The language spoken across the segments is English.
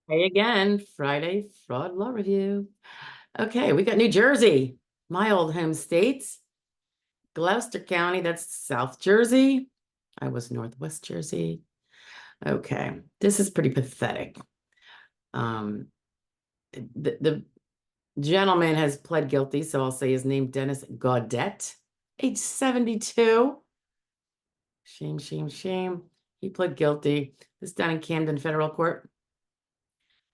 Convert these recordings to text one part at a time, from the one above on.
Hey again, Friday fraud law review. Okay, we got New Jersey, my old home state, Gloucester County, that's South Jersey. I was Northwest Jersey. Okay, this is pretty pathetic. Um, the gentleman has pled guilty, so I'll say his name, Dennis Gaudet, age 72. Shame, shame, shame. He pled guilty. This is down in Camden Federal Court.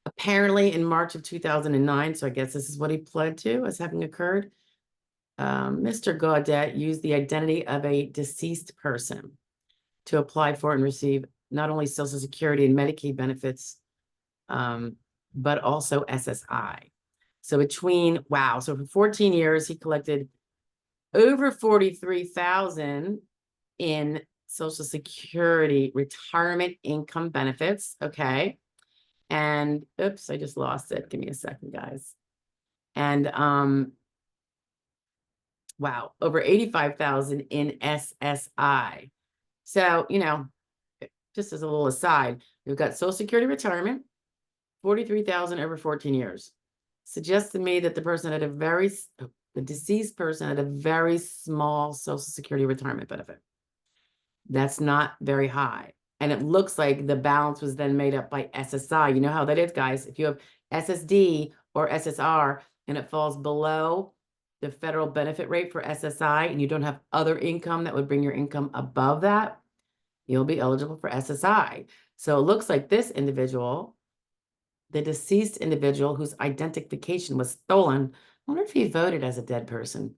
Apparently in March of 2009, so I guess this is what he pled to as having occurred. Mr. Gaudet used the identity of a deceased person to apply for and receive not only Social Security and Medicaid benefits, but also SSI. So so for 14 years, he collected over 43,000 in Social Security retirement income benefits. Okay. And oops, I just lost it. Give me a second, guys. And wow, over 85,000 in SSI. So, just as a little aside, we've got Social Security retirement, 43,000 over 14 years. Suggests to me that the deceased person had a very small Social Security retirement benefit. That's not very high. And it looks like the balance was then made up by SSI. You know how that is, guys. If you have SSD or SSR and it falls below the federal benefit rate for SSI and you don't have other income that would bring your income above that, you'll be eligible for SSI. So it looks like this individual, the deceased individual whose identification was stolen, I wonder if he voted as a dead person.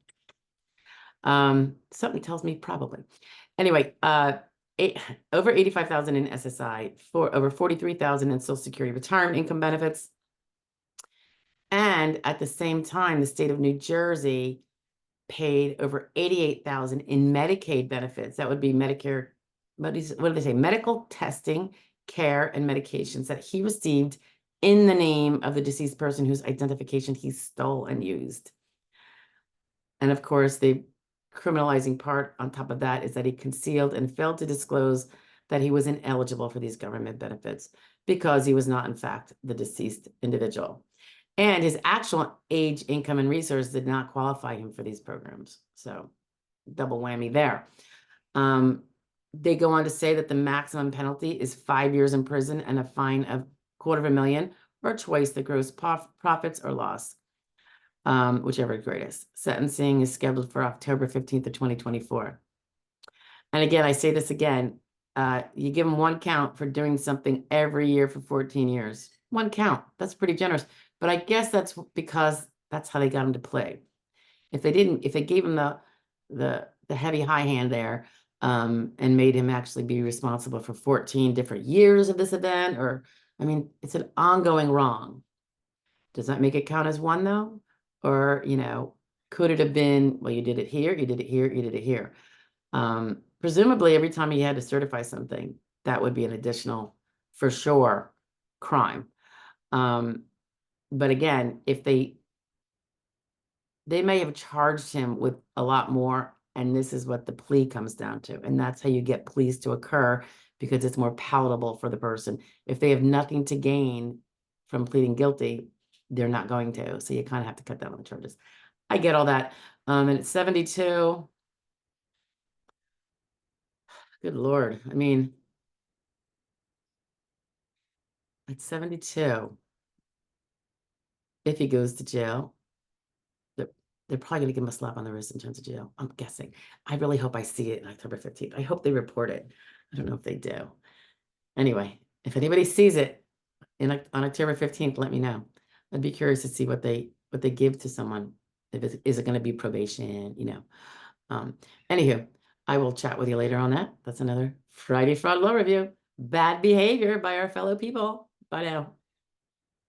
Something tells me probably. Anyway, over 85,000 in SSI, for over 43,000 in Social Security retirement income benefits. And at the same time, the state of New Jersey paid over 88,000 in Medicaid benefits. That would be Medicare, what do they say? Medical testing, care, and medications that he received in the name of the deceased person whose identification he stole and used. And of course, the criminalizing part on top of that is that he concealed and failed to disclose that he was ineligible for these government benefits because he was not, in fact, the deceased individual. And his actual age, income, and resources did not qualify him for these programs. So double whammy there. They go on to say that the maximum penalty is 5 years in prison and a fine of $250,000 or twice the gross profits or loss, whichever is greatest. Sentencing is scheduled for October 15th of 2024. And again, I say this again, you give them one count for doing something every year for 14 years. One count, that's pretty generous. But I guess that's because that's how they got him to play. If they gave him the heavy high hand there, and made him actually be responsible for 14 different years of this event, I mean, it's an ongoing wrong. Does that make it count as one though? Or, could it have been, well, you did it here, you did it here, you did it here. Presumably every time he had to certify something, that would be an additional, for sure, crime. But again, if they may have charged him with a lot more, and this is what the plea comes down to. And that's how you get pleas to occur, because it's more palatable for the person. If they have nothing to gain from pleading guilty, they're not going to. So you kind of have to cut down on the charges. I get all that. And it's 72. Good Lord. I mean, at 72, if he goes to jail, they're probably going to give him a slap on the wrist in terms of jail. I'm guessing. I really hope I see it on October 15th. I hope they report it. I don't know if they do. Anyway, if anybody sees it on October 15th, let me know. I'd be curious to see what they give to someone. Is it going to be probation? Anywho, I will chat with you later on that. That's another Friday Fraud Law Review. Bad behavior by our fellow people. Bye now.